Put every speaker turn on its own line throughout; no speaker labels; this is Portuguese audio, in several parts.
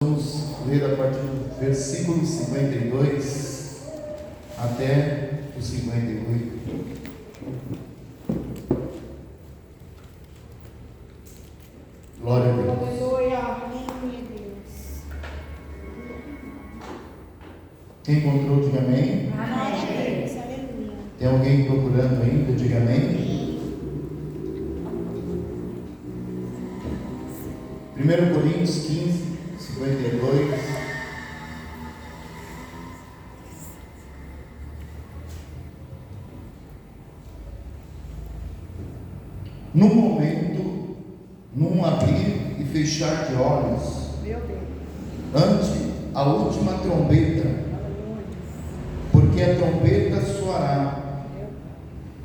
Vamos ler a partir do versículo 52 até o 58. Glória a Deus.
Aleluia. Amém, Deus.
Quem encontrou, diga amém.
Amém. Deus. Aleluia.
Tem alguém procurando ainda? Diga amém. 1 Coríntios 15, 52. No momento, num abrir e fechar de olhos,
Meu Deus.
ante a última trombeta, porque a trombeta soará,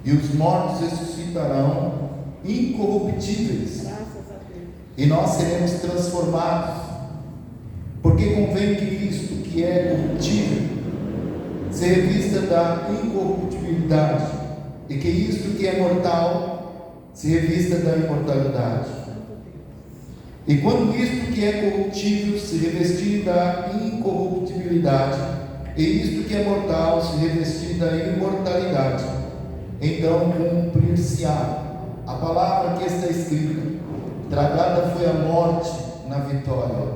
e os mortos ressuscitarão incorruptíveis,
Graças a Deus.
e nós seremos transformados, porque convém que Cristo, que é corruptível, se revista da incorruptibilidade, e que isto que é mortal se revista da imortalidade. E quando isto que é corruptível se revestir da incorruptibilidade, e isto que é mortal se revestir da imortalidade, então cumprir-se-á a palavra que está escrita: tragada foi a morte na vitória.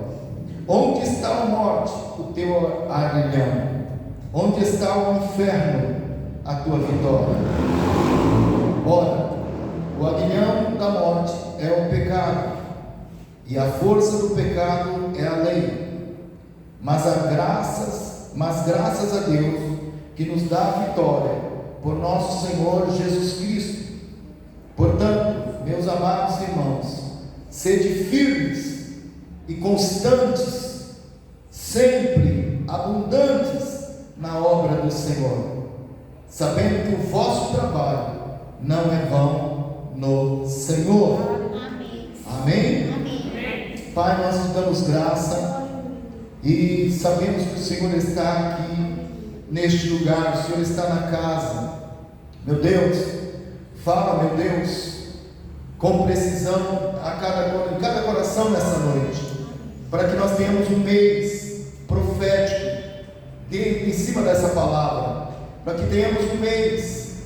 Onde está a morte, o teu aguilhão? Onde está o inferno, a tua vitória? Ora, o aguilhão da morte é o pecado, e a força do pecado é a lei. Mas graças a Deus, que nos dá a vitória por nosso Senhor Jesus Cristo. Portanto, meus amados irmãos, sede firmes e constantes, sempre abundantes na obra do Senhor, sabendo que o vosso trabalho não é vão no Senhor.
Amém.
Amém?
Amém.
Pai, nós te damos graça e sabemos que o Senhor está aqui neste lugar, o Senhor está na casa. Meu Deus, fala, meu Deus, com precisão em cada coração nessa noite, para que nós tenhamos um mês profético em cima dessa palavra, para que tenhamos um mês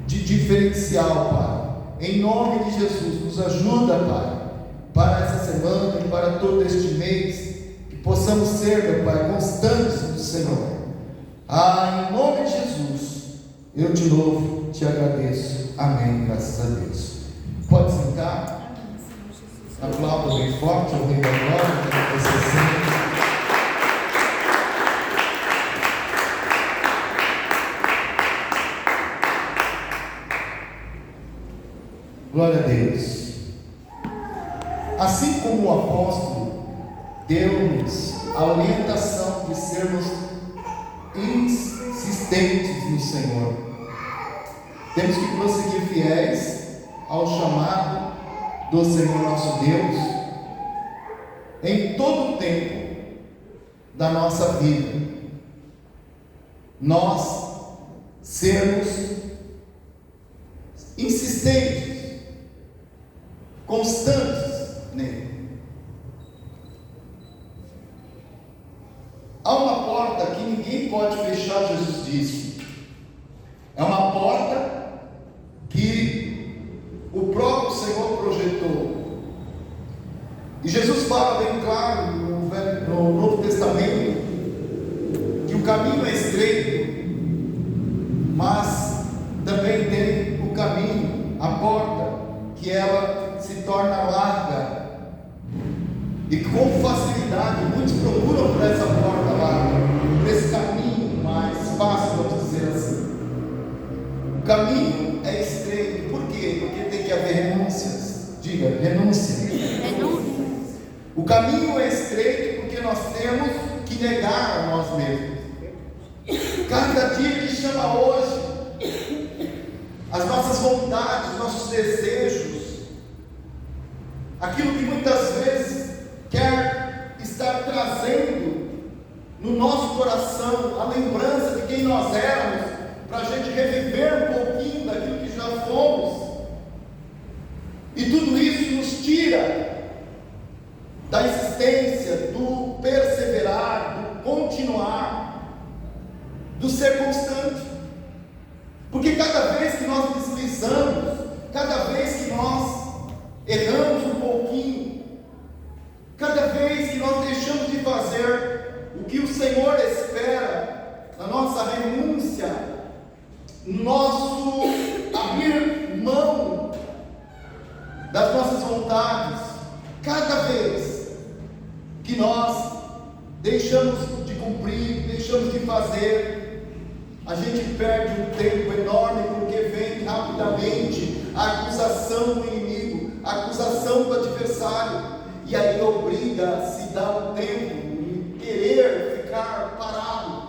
de diferencial, Pai. Em nome de Jesus, nos ajuda, Pai, para essa semana e para todo este mês, que possamos ser, meu Pai, constantes no Senhor. Em nome de Jesus, eu te louvo, te agradeço. Amém, graças a Deus. Pode sentar. Aplauda bem forte ao Rei da Glória, que você sente. Glória a Deus. Assim como o apóstolo deu-nos a orientação de sermos insistentes no Senhor, temos que prosseguir fiéis ao chamado do Senhor nosso Deus em todo o tempo da nossa vida. Nós sermos insistentes, constantes nele. Há uma porta que ninguém pode fechar, Jesus disse. É uma porta que o próprio Senhor projetou. E Jesus fala bem claro no Novo Testamento que o caminho é estreito, mas também tem o caminho, a porta, que ela se torna larga, e com facilidade muitos procuram por essa porta larga, por esse caminho mais fácil, vamos dizer assim. O caminho é estreito. Por quê? Porque tem que haver renúncias. Diga, renúncia. O caminho é estreito porque nós temos que negar a nós mesmos. Cada dia que chama hoje, as nossas vontades, nossos desejos, aquilo que muitas vezes quer estar trazendo no nosso coração a lembrança de quem nós éramos, para a gente reviver um pouquinho daquilo que já fomos, e tudo isso nos tira da existência, do do ser constante. Porque cada vez que nós deslizamos, cada vez que nós erramos um pouquinho, cada vez que nós deixamos de fazer o que o Senhor espera, a nossa renúncia, nosso abrir mão das nossas vontades, cada vez que nós deixamos de cumprir, deixamos de fazer, a gente perde um tempo enorme, porque vem rapidamente a acusação do inimigo, a acusação do adversário, e aí obriga a se dar um tempo em querer ficar parado.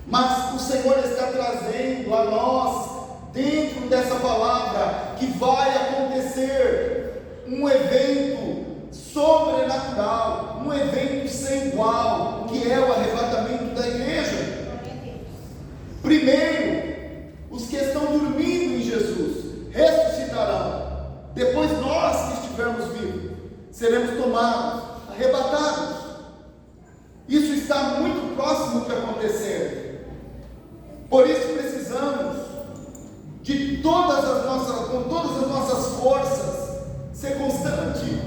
Mas o Senhor está trazendo a nós, dentro dessa palavra, que vai acontecer um evento sobrenatural, um evento sem igual, que é o arrebatamento da igreja. Primeiro, os que estão dormindo em Jesus ressuscitarão. Depois nós que estivermos vivos seremos tomados, arrebatados. Isso está muito próximo de acontecer. Por isso precisamos de com todas as nossas forças, ser constante.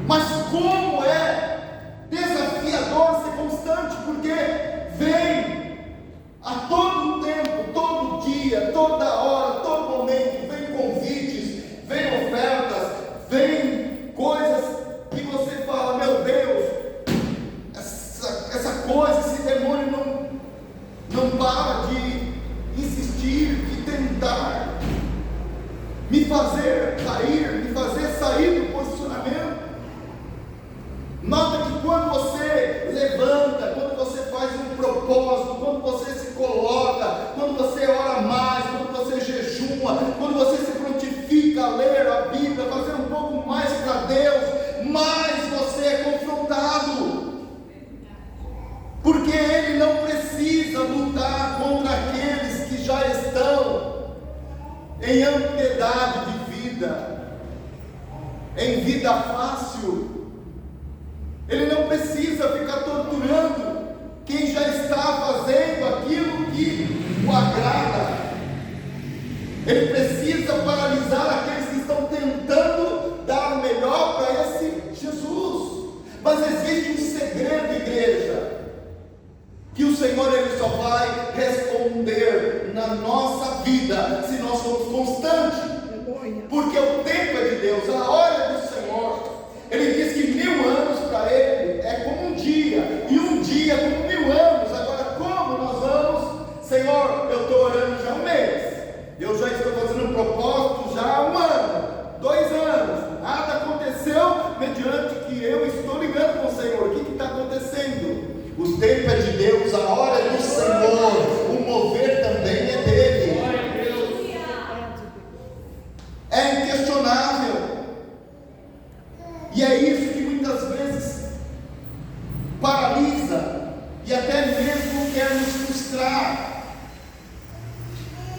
Mas como é desafiador ser constante, porque vem a todo tempo, todo dia, toda hora, todo momento, vem convites, vem ofertas, vem coisas que você fala, meu Deus, essa coisa, esse demônio não para de insistir, de tentar me fazer cair, me fazer sair do posicionamento. Nota que quando você levanta, quando você faz um propósito, quando você se coloca, quando você ora mais, quando você jejuma, quando você se prontifica a ler a Bíblia, fazer um pouco mais para Deus, mais você é confrontado. Porque Ele não precisa lutar contra aqueles que já estão em amplidade de vida, em vida fácil. Ele não precisa ficar torturando quem já está fazendo aquilo que o agrada. Ele precisa paralisar aqueles que estão tentando dar o melhor para esse Jesus. Mas existe um segredo, igreja, que o Senhor Ele só vai responder na nossa vida se nós formos constantes. Porque o tempo é de Deus, a hora é do Senhor. Ele diz que 1000 anos para Ele é como um dia, e um dia é como 1000 anos. Agora, como nós vamos? Senhor, eu estou orando já há um mês, eu já estou fazendo um propósito já há 1 ano, 2 anos, nada aconteceu, mediante que eu estou ligando com o Senhor. O que está acontecendo? O tempo é de Deus, a hora é do Senhor, o mover também é dele. É inquestionável. E é isso que muitas vezes paralisa e até mesmo quer nos frustrar.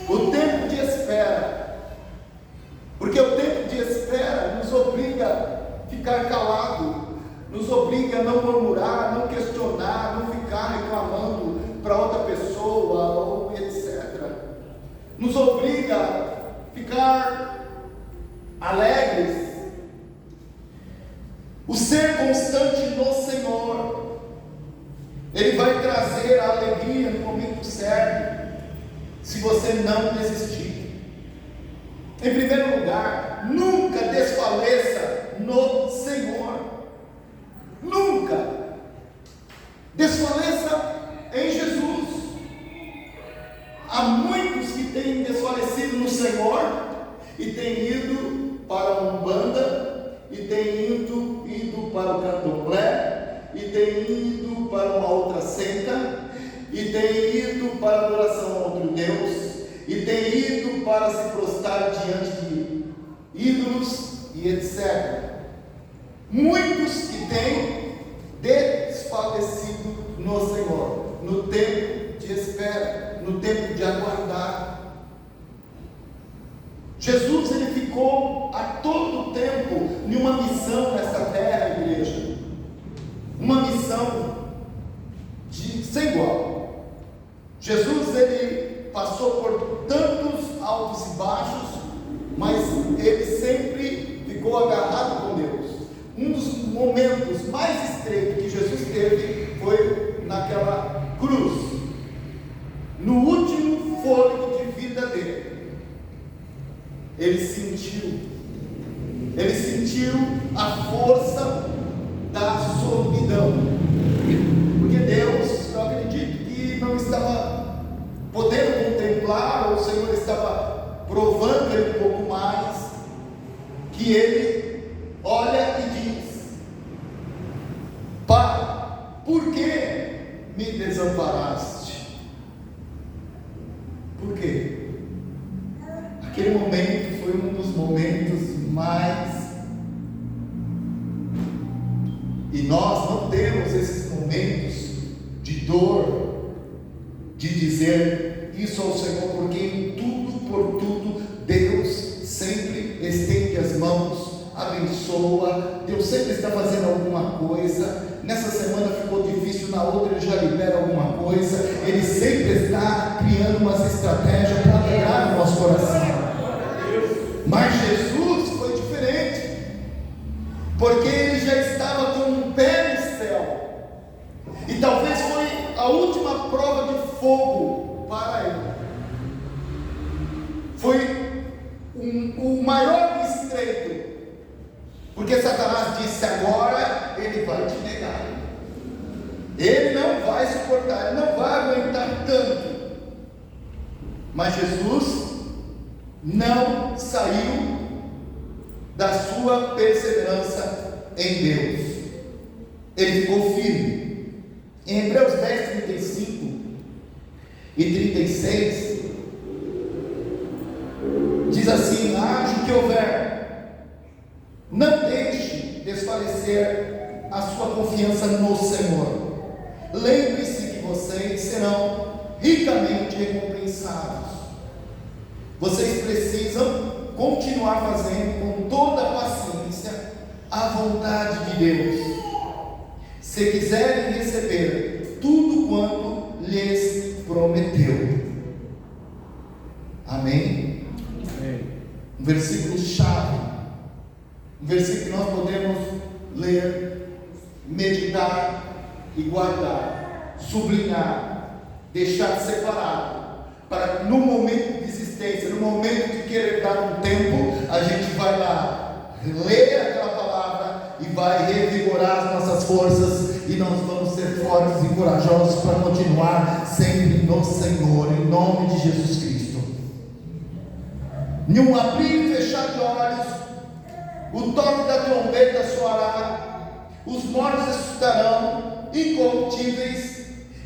O tempo de espera. Porque o tempo de espera nos obriga a ficar calado, nos obriga a não murmurar, não questionar, não ficar reclamando para outra pessoa, ou etc. Nos obriga a ficar alegres. O ser constante no Senhor, Ele vai trazer a alegria no momento certo, se você não desistir. Em primeiro lugar, nunca desfaleça no Senhor. Nunca desfaleça em Jesus. Há muitos que têm desfalecido no Senhor e têm ido para a Umbanda, e têm ido para o candomblé, e têm ido para uma outra seita, e têm ido para a adoração a outro Deus, e têm ido para se prostrar diante de ídolos e etc. Muitos que têm desfalecido no Senhor, no tempo de espera, no tempo de aguardar. Jesus, Ele ficou a todo tempo em uma missão nessa terra, igreja, uma missão sem igual. Jesus, ele passou por tantos altos e baixos, mas ele sempre ficou agarrado com Deus. Um dos momentos mais estreitos que Jesus teve foi naquela cruz, no último fôlego de vida dele. Ele sentiu a força da solidão, porque Deus, eu acredito que não estava podendo contemplar, ou o Senhor estava provando ele um pouco mais, que ele olha e diz: Pai, por que me desamparaste? Por quê? Aquele momento foi um dos momentos mais... E nós não temos esses momentos de dor, de dizer isso ao Senhor, porque em tudo, por tudo, Deus sempre estende as mãos, abençoa. Deus sempre está fazendo alguma coisa. Nessa semana ficou difícil, na outra ele já libera alguma coisa. Ele sempre está criando umas estratégias para alegrar o nosso coração. Mas Jesus foi diferente, porque ele já estava com um pé no céu, e talvez foi a última prova de fogo para ele. Foi o maior estreito, porque Satanás disse: agora ele vai te negar, ele não vai suportar, ele não vai aguentar tanto. Mas Jesus não saiu da sua perseverança em Deus, ele ficou firme. Em Hebreus 10, 35 e 36 diz assim: haja o que houver, não deixe desfalecer a sua confiança no Senhor. Lembre-se que vocês serão ricamente recompensados. Vocês precisam continuar fazendo com toda a paciência a vontade de Deus, se quiserem receber tudo quanto lhes prometeu. Amém? Um versículo chave, um versículo que nós podemos ler, meditar e guardar, sublinhar, deixar separado, para no momento de existência, no momento de querer dar um tempo, a gente vai lá, ler aquela palavra e vai revigorar as nossas forças, e nós vamos ser fortes e corajosos para continuar sempre no Senhor, em nome de Jesus Cristo. Em um abrir e fechar de olhos, o toque da trombeta soará, os mortos ressuscitarão incorruptíveis,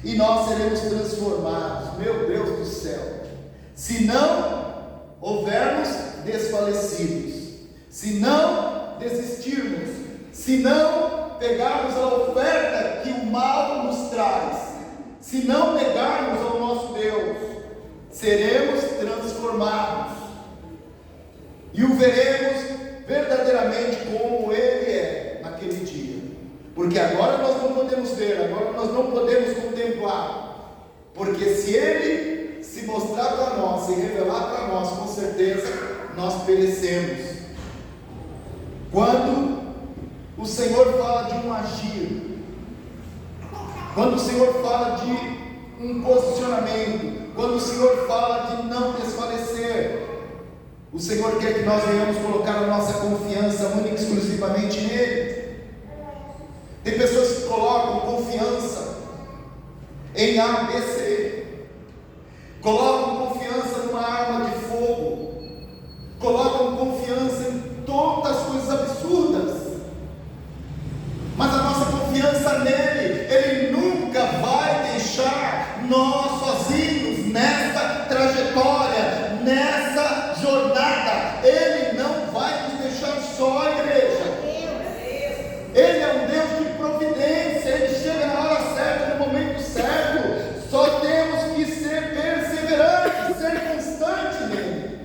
e nós seremos transformados. Meu Deus do céu, se não houvermos desfalecidos, se não desistirmos, se não pegarmos a oferta que o mal nos traz, se não negarmos ao nosso Deus, seremos transformados e o veremos verdadeiramente como Ele é naquele dia. Porque agora nós não podemos ver, agora nós não podemos contemplar, porque se Ele se mostrar para nós, se revelar para nós, com certeza nós perecemos. Quando o Senhor fala de um agir, quando o Senhor fala de um posicionamento, quando o Senhor fala de não desfalecer, o Senhor quer que nós venhamos colocar a nossa confiança única e exclusivamente nele. Tem pessoas que colocam confiança em A, B, C, colocam confiança numa arma de fogo, colocam confiança em todas as coisas absurdas, mas a nossa confiança nele, ele nunca vai deixar nós sozinhos nessa trajetória, nessa jornada. Ele não vai nos deixar só, igreja. Ele é um Deus de providência, ele chega na hora certa, no momento certo. Só temos que ser perseverantes, ser constantes nele,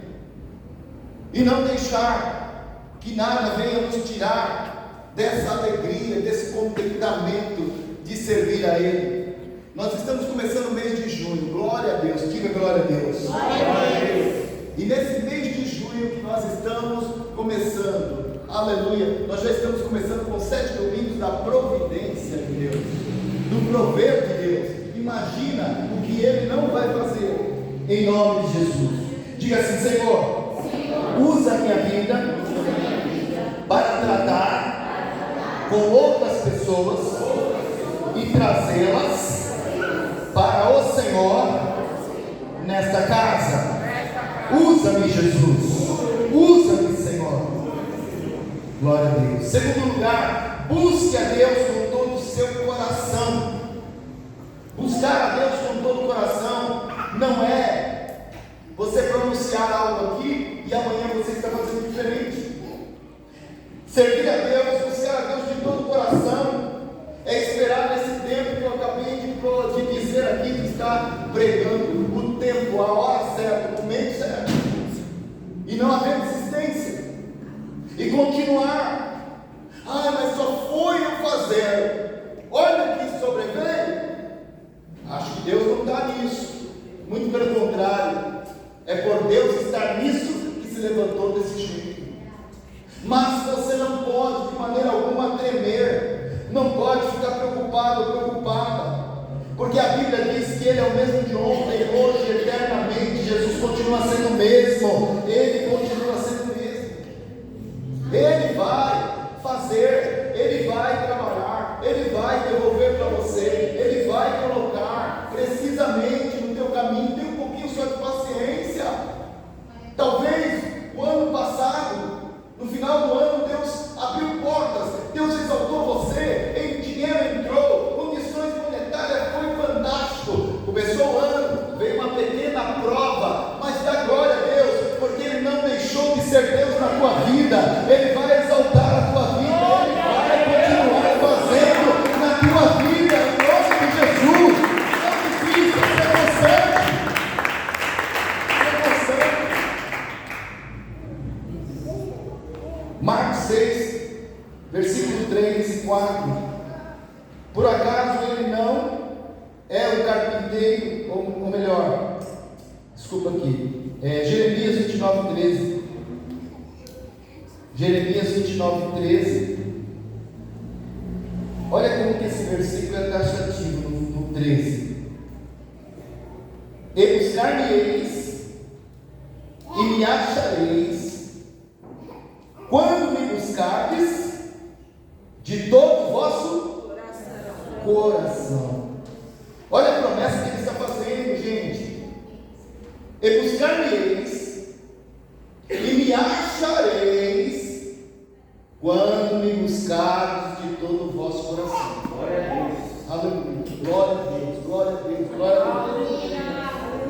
e não deixar que nada venha nos tirar dessa alegria, desse contentamento de servir a Ele. Nós estamos começando o mês de junho. Glória a Deus. Diga glória a Deus.
Glória a Deus.
E nesse mês de junho que nós estamos começando, aleluia, nós já estamos começando com 7 domingos da providência de Deus, do prover de Deus. Imagina o que Ele não vai fazer, em nome de Jesus. Diga assim: Senhor, usa a minha vida para tratar com outras pessoas e trazê-las para o Senhor nesta casa. Usa-me, Jesus. Usa-me, Senhor. Glória a Deus. Segundo lugar, busque a Deus com todo o seu coração. Buscar a Deus com todo o coração não é você pronunciar algo aqui e amanhã você está fazendo diferente. Servir a Deus, buscar a Deus de todo o coração, é esperar nesse tempo que eu acabei de dizer aqui, que está pregando, o tempo, a hora certa, o momento certo, e não haver desistência, e continuar. Mas só foi eu fazer, olha que sobreveio. Acho que Deus não está nisso, muito pelo contrário, é por Deus estar nisso que se levantou desse jeito. Mas você não pode de maneira alguma tremer, não pode ficar preocupado ou preocupada, porque a Bíblia diz que Ele é o mesmo de ontem, hoje, eternamente. Jesus continua sendo o mesmo, Ele continua sendo o mesmo. Ele vai fazer, Ele vai trabalhar, Ele vai devolver para você, Ele vai colocar precisamente no teu caminho. Tem um pouquinho só de paciência. Talvez o ano passado, no final do ano, Deus abriu portas, Deus exaltou você, em dinheiro entrou, condições monetárias, foi fantástico. Começou o ano, veio uma pequena prova, mas dá glória a Deus, porque Ele não deixou de ser Deus na tua vida. Ele vai exaltar a tua vida, Ele vai continuar fazendo na tua vida, em nome de Jesus. Não desista, é constante. Marcos 6, versículo 3 e 4. Por acaso Ele não é o carpinteiro, ou melhor, desculpa aqui, Jeremias 29, 13. Jeremias 29, 13. Olha como que esse versículo é taxativo no 13. E buscar-me-eis e me achareis quando me buscardes de todo o vosso coração. Olha a promessa que Ele está fazendo, gente. E buscar-me-eis e me achareis quando me buscardes de todo o vosso coração. Glória a Deus. Aleluia. Glória a Deus. Glória a Deus. Glória a Deus.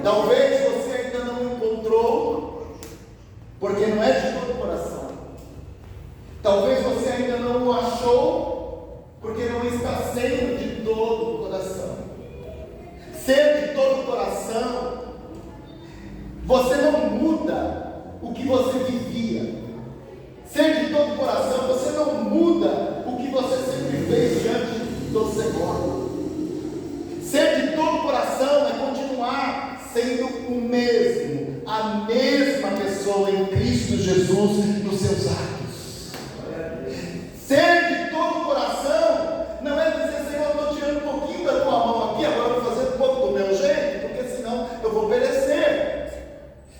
Talvez você ainda não encontrou, porque não é de todo o coração. Talvez você ainda não o achou, porque não está sendo de todo o coração. Ser de todo o coração, você não muda o que você vivia. Ser de todo o coração, você não muda o que você sempre fez diante do Senhor. Ser de todo o coração é continuar sendo o mesmo, a mesma pessoa em Cristo Jesus nos seus atos. Ser de todo o coração não é dizer: Senhor, eu estou tirando um pouquinho da tua mão aqui, agora eu vou fazer um pouco do meu jeito, porque senão eu vou perecer.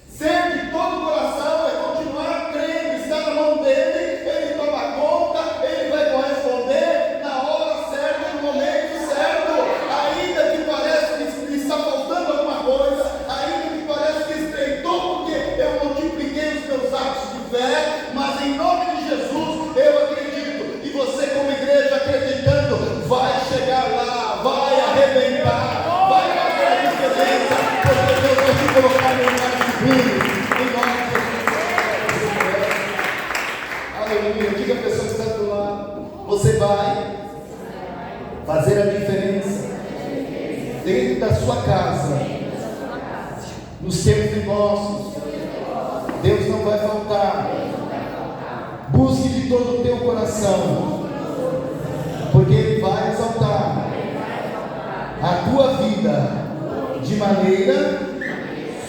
Ser de todo o coração é continuar crendo, estar na mão dele, Ele toma conta, Ele vai corresponder na hora certa, no momento certo, ainda que pareça que está faltando alguma coisa, ainda que pareça que estreitou, porque eu multipliquei os meus atos de fé, mas em nome de Jesus eu acredito. Você como igreja acreditando, vai chegar lá, vai arrebentar, vai fazer a diferença, porque Deus vai te colocar no lugar de brilho, em nome de Jesus. Aleluia. Diga a pessoa que está do lado: você vai fazer a diferença dentro da sua casa, nos seus negócios. Deus não vai faltar. Busque de todo o teu coração, porque Ele vai exaltar a tua vida de maneira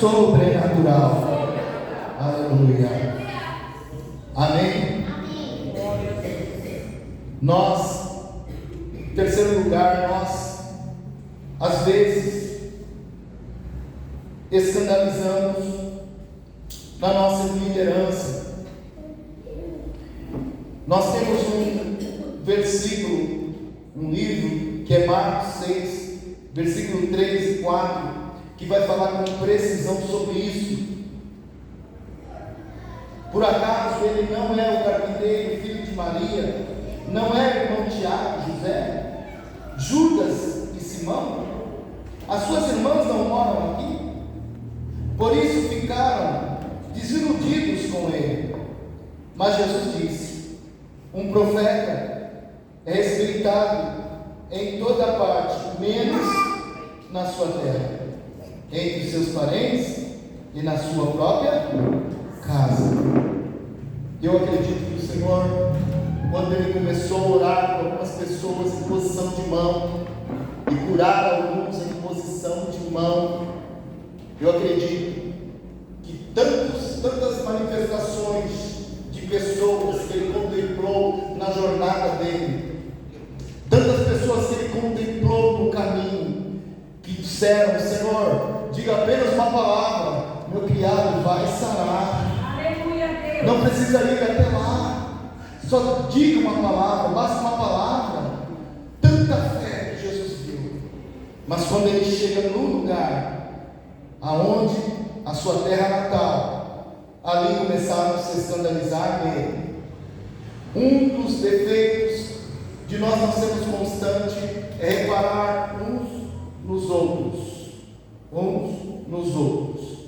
sobrenatural. Aleluia. Amém? Nós, em terceiro lugar, nós, às vezes, escandalizamos na nossa liderança. Nós temos um versículo, um livro, que é Marcos 6, versículo 3 e 4, que vai falar com precisão sobre isso. Por acaso ele não é o carpinteiro, filho de Maria? Não é irmão Tiago, José, Judas e Simão? As suas irmãs não moram aqui? Por isso ficaram desiludidos com ele. Mas Jesus disse: um profeta é respeitado em toda parte, menos na sua terra, entre os seus parentes e na sua própria casa. Eu acredito que o Senhor, quando Ele começou a orar por algumas pessoas em posição de mão e curar alguns em posição de mão, eu acredito que tantas manifestações de pessoas que Ele contemplou na jornada dele, tantas pessoas que Ele contemplou no caminho, que disseram: Senhor, diga apenas uma palavra, meu criado vai sarar.
Aleluia, Deus.
Não precisa ir até lá, só diga uma palavra, basta uma palavra. Tanta fé que Jesus viu. Mas quando ele chega no lugar aonde a sua terra natal, ali começaram a se escandalizar nele. Um dos defeitos de nós não sermos constantes é reparar uns nos outros,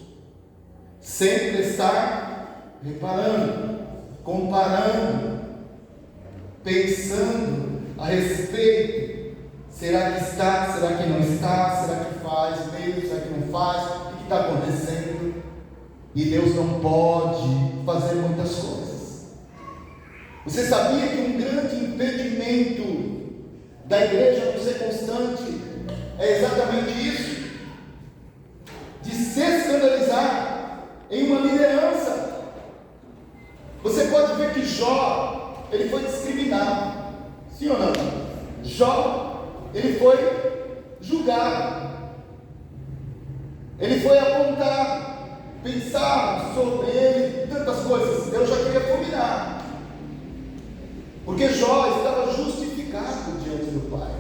sempre estar reparando, comparando, pensando a respeito. Será que está? Será que não está? Será que faz mesmo? Será que não faz? O que está acontecendo? E Deus não pode fazer muitas coisas. Você sabia que um grande impedimento da igreja não ser constante é exatamente isso? De se escandalizar em uma liderança. Você pode ver que Jó, ele foi discriminado, sim ou não? Jó, ele foi julgado, ele foi apontado, pensaram sobre ele tantas coisas. Deus já queria fulminar, porque Jó estava justificado diante do Pai.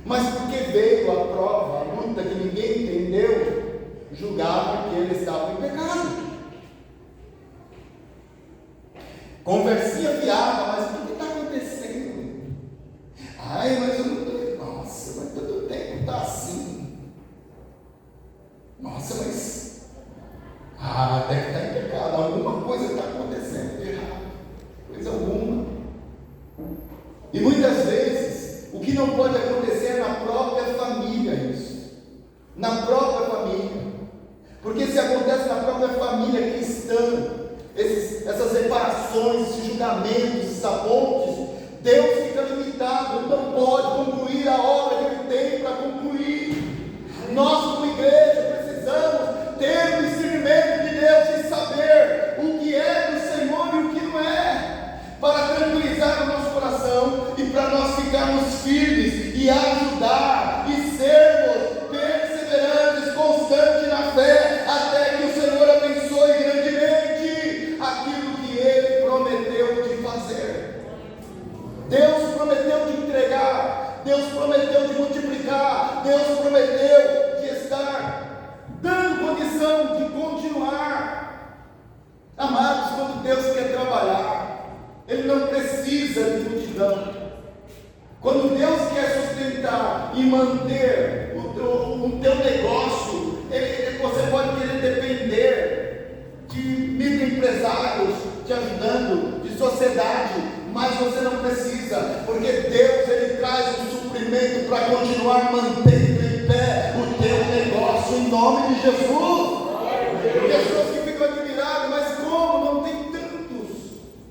Mas porque veio a prova, a luta que ninguém entendeu, julgavam que ele estava em pecado. Conversinha fiada, mas o que está acontecendo? Ai, mas eu não estou. Nossa, mas todo tempo está assim. Nossa, mas deve estar em pecado. Alguma coisa está acontecendo de errado. Coisa alguma. E muitas vezes o que não pode acontecer é na própria família, isso. Na própria família. Porque se acontece na própria família cristã, essas reparações, esses julgamentos, esses apontes, Deus fica limitado, Ele não pode concluir a obra que Ele tem para concluir. Nós, como igreja, precisamos ter o discernimento de Deus e saber o que é do Senhor e o que não é, para tranquilizar o nosso coração e para nós ficarmos firmes e ajudar e sermos perseverantes, constantes na fé, até que o Senhor abençoe grandemente aquilo que Ele prometeu de fazer. Deus prometeu de entregar, Deus prometeu de multiplicar, Deus prometeu de estar dando condição de continuar. Amados, quando Deus quer trabalhar, Ele não precisa de multidão. Quando Deus quer sustentar e manter o teu negócio, você pode querer depender de microempresários te ajudando, de sociedade, mas você não precisa, porque Deus, Ele traz um suprimento para continuar mantendo em pé o teu negócio, em nome de Jesus. Pessoas que ficam admiradas, mas como não tem tantos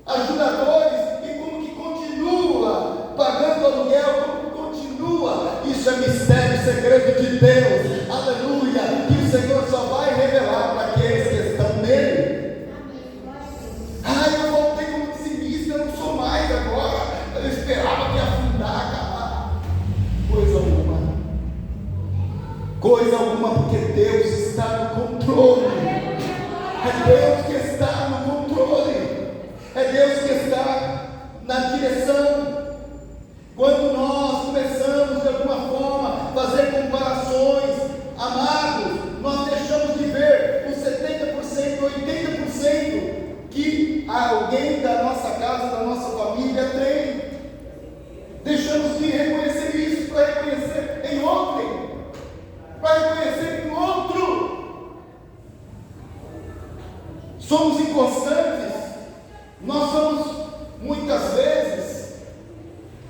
ajudadores, e como que continua pagando aluguel, como que continua e isso é mistério, segredo de Deus, aleluia, que o Senhor só vai revelar para aqueles que estão nele. Eu voltei como dizimista, eu não sou mais agora, eu esperava que afundar, acabar. Coisa alguma, porque Deus está no controle. É Deus que está no controle, é Deus que está na direção. Quando nós começamos de alguma forma a fazer comparações, amados, nós deixamos de ver os 70%, 80% que alguém da nossa casa, da nossa família tem. Deixamos de reconhecer isso para reconhecer em outrem, para reconhecer em outro. Somos inconstantes, nós somos muitas vezes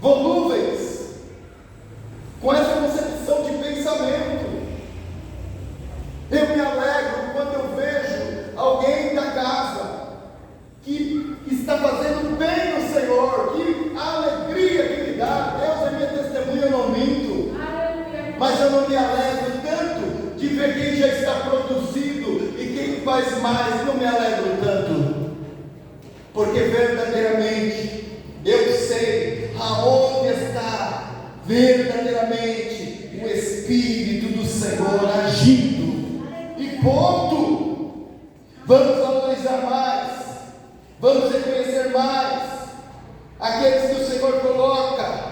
volúveis com essa concepção de pensamento. Eu me alegro quando eu vejo alguém da casa que está fazendo bem no Senhor, que a alegria que me dá, Deus é minha testemunha, eu não minto, mas eu não me alegro tanto de ver quem já está produzido e quem faz mais, não me alegro tanto, porque verdadeiramente eu sei aonde está verdadeiramente o Espírito do Senhor agindo, e ponto. Vamos valorizar mais, vamos reconhecer mais aqueles que o Senhor coloca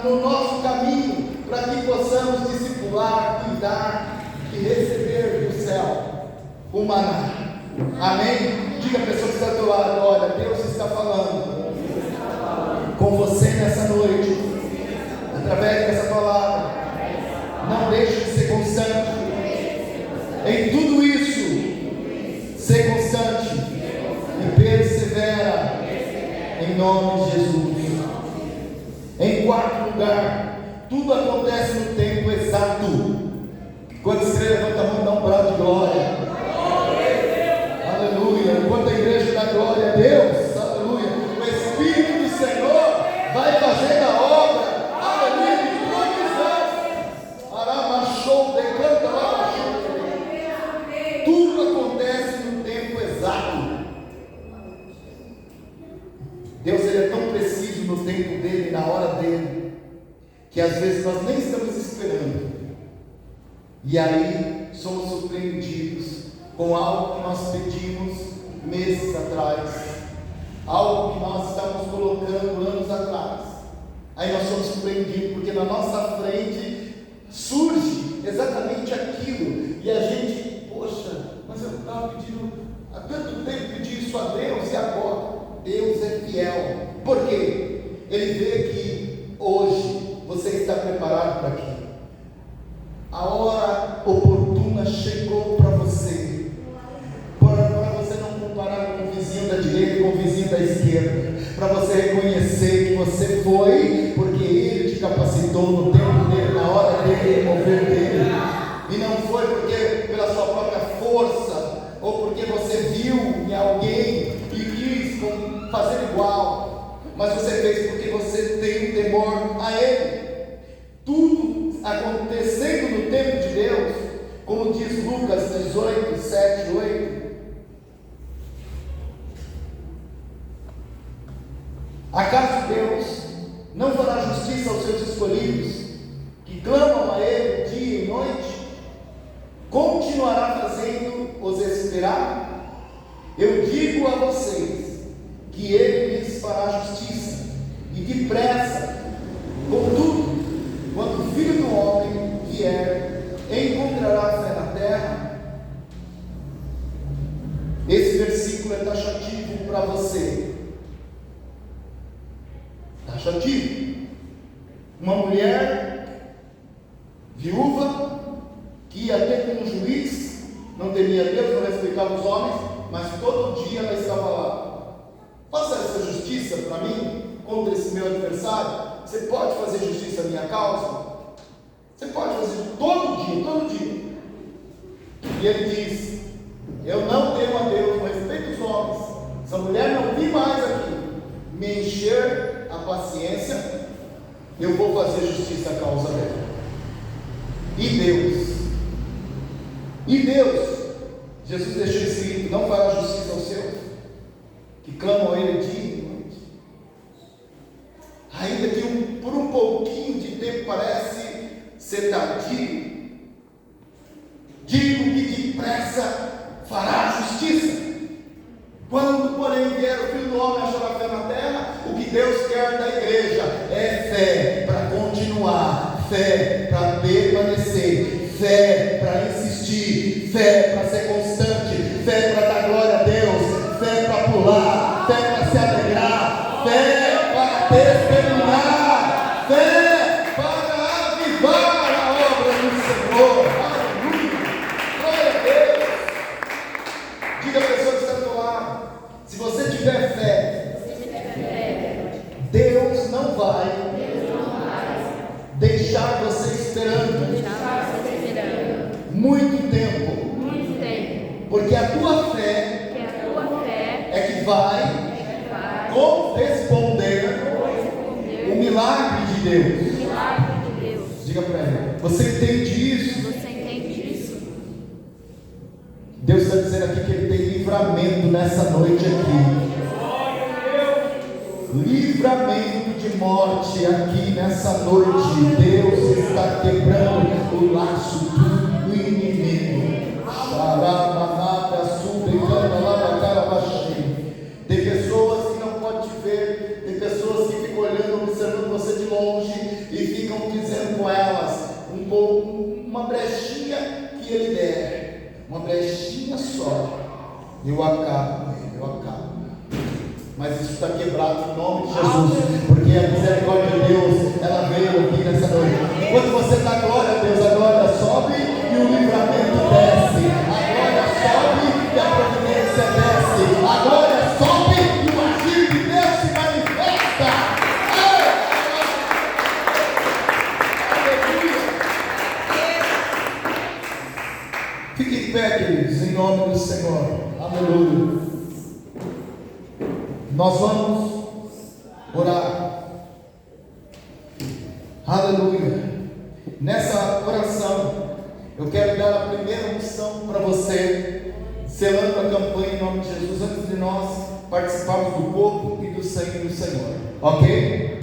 no nosso caminho, para que possamos discipular, cuidar e receber do céu o maná. Amém? Diga a pessoa que está do teu lado: olha, Deus está falando com você nessa noite, através dessa palavra. Não deixe de ser constante em tudo isso, ser constante e persevera em nome de Jesus. Em quarto lugar, tudo acontece no tempo exato. Quando você levanta a mão, dá um brado de glória. Aleluia. Enquanto a igreja dá glória a Deus, aleluia, o Espírito do Senhor vai fazer a obra, aleluia, de provisão. Aramachou, decanta lá. Tudo acontece no tempo exato. Deus, ele é tão preciso no tempo dele, na hora dele, que às vezes nós nem estamos esperando, e aí somos surpreendidos com algo que nós pedimos meses atrás, algo que nós estávamos colocando anos atrás. Aí nós somos surpreendidos porque na nossa frente surge exatamente aquilo, e a gente, poxa, mas eu estava pedindo há tanto tempo, pedi isso a Deus, e agora? Deus é fiel. Por quê? Ele vê que hoje você está preparado para aquilo. A hora oportuna chegou para você. Para você não comparar com o vizinho da direita e com o vizinho da esquerda. Para você reconhecer que você foi, porque Ele te capacitou no tempo dele, na hora dele, no mover dele. E não foi porque pela sua própria força, ou porque você viu em alguém e quis fazer igual, mas você fez porque você tem temor a Ele. Tudo acontecendo no tempo de Deus, como diz Lucas 18, 7, 8. Acaso Deus não fará justiça aos seus escolhidos, que clamam a Ele dia e noite? Continuará fazendo-os esperar? Eu digo a vocês que Ele lhes fará justiça, e depressa. Contudo, quando o Filho do Homem vier, encontrará fé na terra? Esse versículo é taxativo para você. Taxativo. Uma mulher viúva que ia ter como juiz, não temia Deus, não respeitava os homens, mas todo dia ela estava lá. Faça essa justiça para mim contra esse meu adversário. Você pode fazer justiça à minha causa? Você pode fazer todo dia, todo dia. E ele diz: eu não temo a Deus, mas respeito os homens. Essa mulher não vim mais aqui me encher a paciência, eu vou fazer justiça à causa dela. E Deus, Jesus deixou escrito: não fará justiça aos seus, que clamam a Ele dia e noite. Ainda que por um pouquinho de tempo parece ser tardio, digo que depressa fará justiça. Quando, porém, vier o Filho do Homem achará fé na terra, o que Deus quer da igreja é fé para continuar, fé para permanecer, fé para insistir, fé para ser constante, fé para dar glória a Deus, fé para pular, fé para se alegrar, fé para testemunhar, fé para avivar a obra do Senhor. Aleluia! Glória a Deus! Diga a pessoa que está do seu lado: se você tiver fé, Deus não vai deixar você esperando muito tempo, porque a tua fé é que vai corresponder o milagre de Deus. Diga para ele: você entende isso? Deus está dizendo aqui que Ele tem livramento nessa noite aqui. Livramento de morte aqui nessa noite. Deus está quebrando o laço do inimigo. Tem pessoas que não podem te ver, tem pessoas que ficam olhando, observando você de longe e ficam dizendo com elas uma brechinha que ele der, uma brechinha só, eu acabo com ele, eu acabo. Mas isso está quebrado em nome de Jesus, porque a misericórdia de Deus, ela veio aqui nessa noite. Enquanto você dá glória a Deus, a glória sobe e o livramento desce, a glória sobe e a providência desce, a glória sobe e o agir de Deus se manifesta. Aleluia! Fique em pé, queridos, em nome do Senhor. Aleluia! Nós vamos orar. Aleluia. Nessa oração, eu quero dar a primeira unção para você, selando a campanha em nome de Jesus, antes de nós participarmos do corpo e do sangue do Senhor. Ok?